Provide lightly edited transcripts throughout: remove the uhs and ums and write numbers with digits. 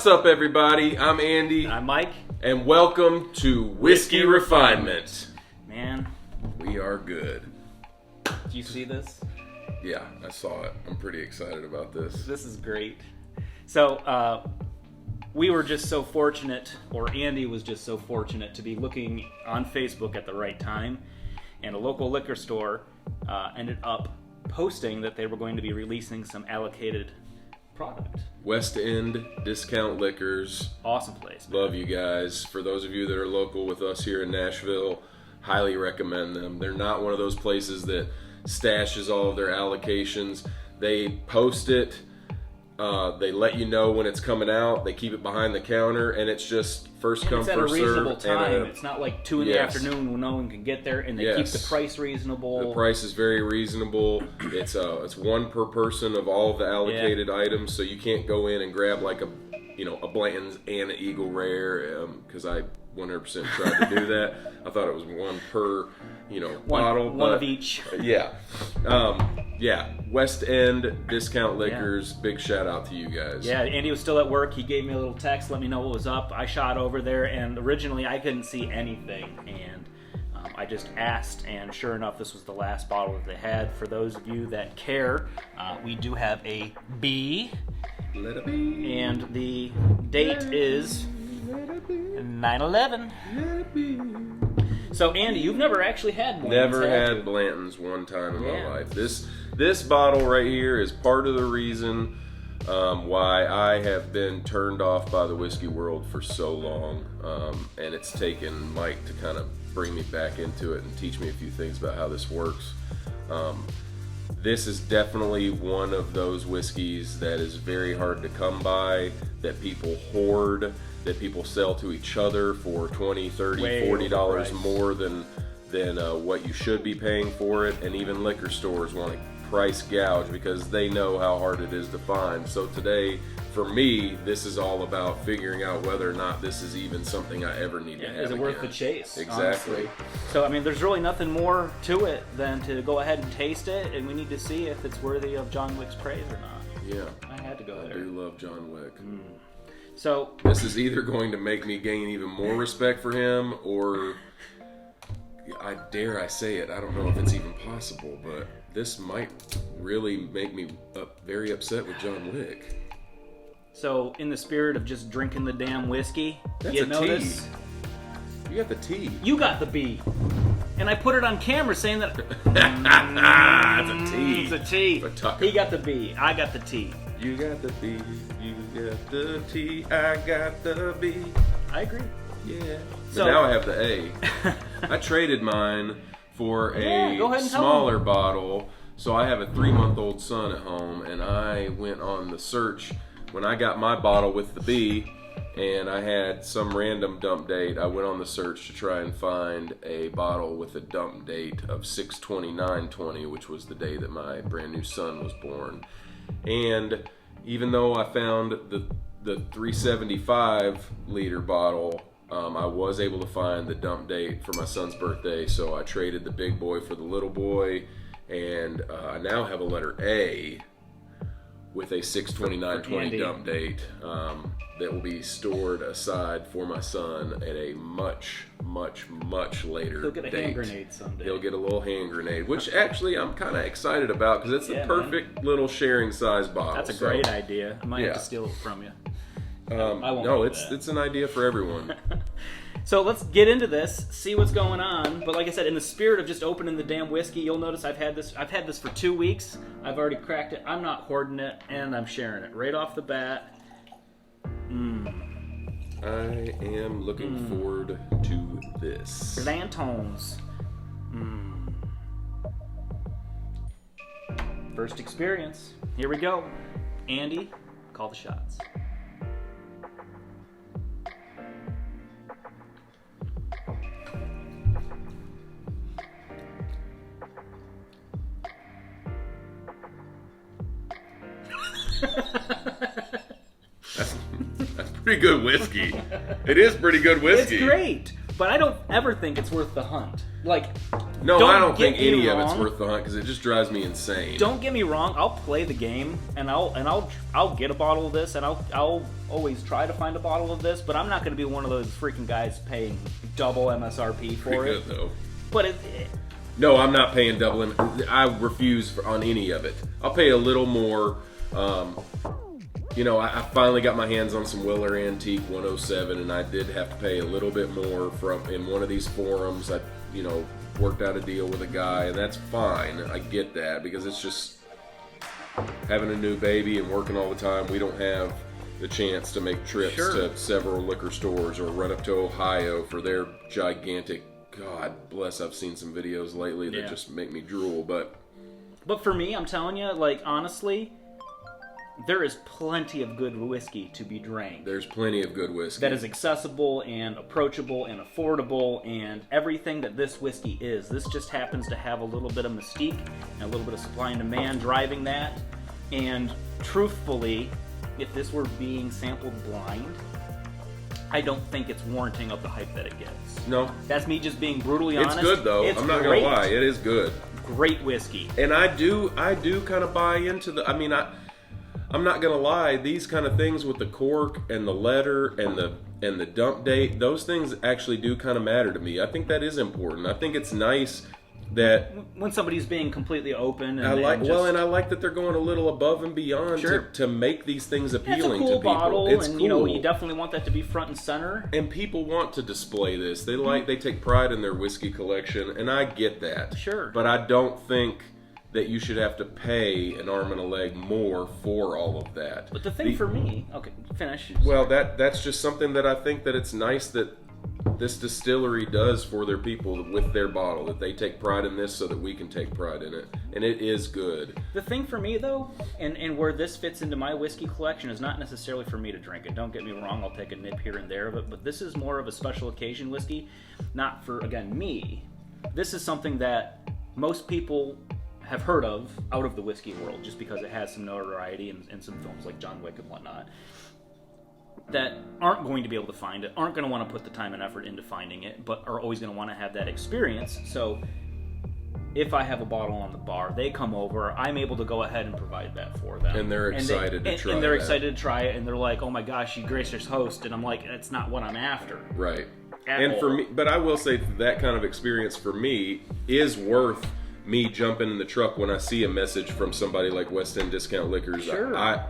up, everybody? I'm Andy. I'm Mike. And welcome to Whiskey Refinement. Man. We are good. Did you see this? Yeah, I saw it. I'm pretty excited about this. This is great. So, we were just so fortunate, or Andy was just so fortunate to be looking on Facebook at the right time, and a local liquor store ended up posting that they were going to be releasing some allocated product. West End Discount Liquors. Awesome place. Love you guys. For those of you that are local with us here in Nashville, highly recommend them. They're not one of those places that stashes all of their allocations. They post it. They let you know when it's coming out. They keep it behind the counter, and it's just first come, first serve. It's at a reasonable time. It's not like 2 in the Yes. afternoon when no one can get there, and they keep the price reasonable. The price is very reasonable. It's one per person of all of the allocated items, so you can't go in and grab like a Blantons and an Eagle Rare, because I 100% tried to do that. I thought it was one per bottle. One of each. Yeah. West End Discount Liquors, big shout out to you guys. Yeah, Andy was still at work. He gave me a little text, let me know what was up. I shot over there, and originally I couldn't see anything, and I just asked, and sure enough, this was the last bottle that they had. For those of you that care, we do have a B. Let it be. And the date is 9/11. Let it be. So, Andy, you've never actually had one. Never had Blantons one time in my life. This bottle right here is part of the reason why I have been turned off by the whiskey world for so long, and it's taken Mike to kind of bring me back into it and teach me a few things about how this works. This is definitely one of those whiskeys that is very hard to come by, that people hoard, that people sell to each other for $20, $30, $40 more than what you should be paying for it, and even liquor stores want to price gouge because they know how hard it is to find. So today, for me, this is all about figuring out whether or not this is even something I ever need to have. Is it worth the chase? Exactly. Honestly. So, I mean, there's really nothing more to it than to go ahead and taste it, and we need to see if it's worthy of John Wick's praise or not. Yeah. I had to go there. I do love John Wick. So this is either going to make me gain even more respect for him, or I say it, I don't know if it's even possible, but this might really make me very upset with John Wick. So, in the spirit of just drinking the damn whiskey, That's you a notice? T. You got the T. You got the B. And I put it on camera saying that... It's a T. It's a T. For Tucker. He got the B. I got the T. You got the B. You got the T. I got the B. I agree. Yeah. So, but now I have the A. I traded mine for a smaller bottle. So I have a 3-month-old son at home, and I went on the search when I got my bottle with the B, and I had some random dump date. I went on the search to try and find a bottle with a dump date of 6/29/20, which was the day that my brand new son was born. And even though I found the 375 liter bottle, I was able to find the dump date for my son's birthday, so I traded the big boy for the little boy, and I now have a letter A with a 6/29/20 dump date that will be stored aside for my son at a much, much, much later He'll get a date. hand grenade someday. He'll get a little hand grenade, which actually I'm kind of excited about because it's the perfect little sharing size bottle. That's a great idea. I might have to steal it from you. I won't. No, it's an idea for everyone. So let's get into this, see what's going on. But like I said, in the spirit of just opening the damn whiskey, you'll notice I've had this for 2 weeks. I've already cracked it. I'm not hoarding it, and I'm sharing it right off the bat. I am looking forward to this. Blantons. First experience. Here we go. Andy, call the shots. That's pretty good whiskey. It is pretty good whiskey. It's great, but I don't ever think it's worth the hunt. Like, No, I don't think any of it's worth the hunt because it just drives me insane. Don't get me wrong. I'll play the game and I'll get a bottle of this and I'll always try to find a bottle of this. But I'm not going to be one of those freaking guys paying double MSRP for Pretty it. Good though. But no, I'm not paying double. I refuse on any of it. I'll pay a little more. You know, I finally got my hands on some Weller Antique 107, and I did have to pay a little bit more in one of these forums. I, worked out a deal with a guy, and that's fine. I get that because it's just having a new baby and working all the time. We don't have the chance to make trips to several liquor stores or run up to Ohio for their gigantic. God bless. I've seen some videos lately that just make me drool, but for me, I'm telling you, like, honestly, there is plenty of good whiskey to be drank. There's plenty of good whiskey. That is accessible and approachable and affordable and everything that this whiskey is. This just happens to have a little bit of mystique and a little bit of supply and demand driving that. And truthfully, if this were being sampled blind, I don't think it's warranting of the hype that it gets. No. That's me just being brutally honest. It's good, though. I'm not going to lie. It is good. Great whiskey. And I do kind of buy into the... I'm not gonna lie, these kind of things with the cork and the letter and the dump date, those things actually do kind of matter to me. I think that is important. I think it's nice that when somebody's being completely open, and I like that they're going a little above and beyond to make these things appealing to people. Bottle, it's and cool. You definitely want that to be front and center. And people want to display this. They take pride in their whiskey collection, and I get that. Sure. But I don't think that you should have to pay an arm and a leg more for all of that. But the thing for me, okay, finish. Well, that's just something that I think that it's nice that this distillery does for their people with their bottle, that they take pride in this so that we can take pride in it. And it is good. The thing for me, though, and where this fits into my whiskey collection is not necessarily for me to drink it. Don't get me wrong, I'll take a nip here and there of it, but this is more of a special occasion whiskey, not for, again, me. This is something that most people have heard of out of the whiskey world just because it has some notoriety in some films like John Wick and whatnot that aren't going to be able to find it, aren't going to want to put the time and effort into finding it, but are always going to want to have that experience. So if I have a bottle on the bar, they come over, I'm able to go ahead and provide that for them. And they're excited to try it. And they're excited to try it, and they're like, oh my gosh, you gracious host. And I'm like, that's not what I'm after. Right. For me, but I will say that kind of experience for me is worth me jumping in the truck when I see a message from somebody like West End Discount Liquors. Sure.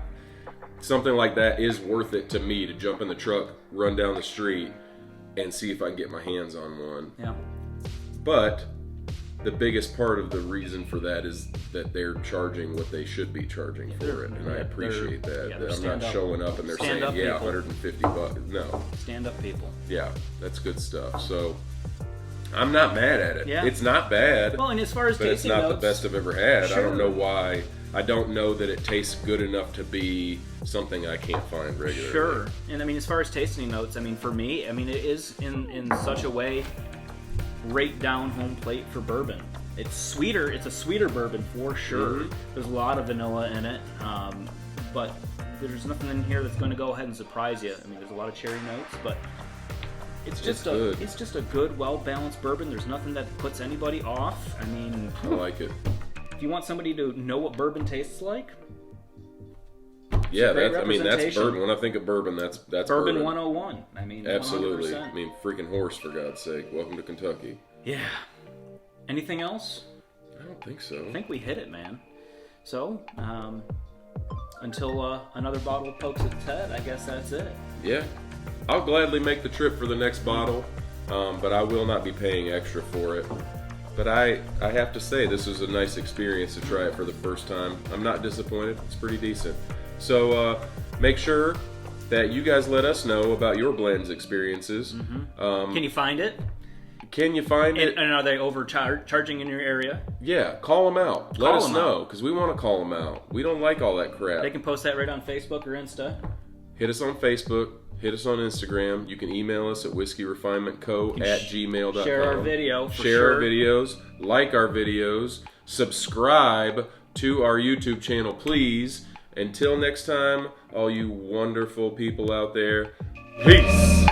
Something like that is worth it to me to jump in the truck, run down the street, and see if I can get my hands on one. Yeah. But the biggest part of the reason for that is that they're charging what they should be charging for it, and I appreciate that. I'm not showing up and they're saying, yeah, $150. No. Stand-up people. Yeah, that's good stuff. So I'm not mad at it. Yeah. It's not bad. Well, and as far as but it's not the best I've ever had. Sure. I don't know why. I don't know that it tastes good enough to be something I can't find regularly. Sure. And I mean, as far as tasting notes, I mean, for me, I mean, it is in such a way right down home plate for bourbon. It's sweeter. It's a sweeter bourbon for sure. Mm-hmm. There's a lot of vanilla in it, but there's nothing in here that's going to go ahead and surprise you. I mean, there's a lot of cherry notes, but it's just a good, well-balanced bourbon. There's nothing that puts anybody off. I mean, I like it. If you want somebody to know what bourbon tastes like, yeah, that's bourbon. When I think of bourbon, that's bourbon 101. I mean, absolutely. 100%. I mean, freaking horse, for God's sake. Welcome to Kentucky. Yeah. Anything else? I don't think so. I think we hit it, man. So, until another bottle pokes its head, I guess that's it. Yeah. I'll gladly make the trip for the next bottle, but I will not be paying extra for it. But I have to say, this was a nice experience to try it for the first time. I'm not disappointed. It's pretty decent. So make sure that you guys let us know about your blends experiences. Mm-hmm. Can you find it? Can you find it? And are they overcharging in your area? Yeah, call them out. Let us know, because we want to call them out. We don't like all that crap. They can post that right on Facebook or Insta. Hit us on Facebook. Hit us on Instagram. You can email us at whiskeyrefinementco@gmail.com. Share our video. Share our videos. Like our videos. Subscribe to our YouTube channel, please. Until next time, all you wonderful people out there, peace.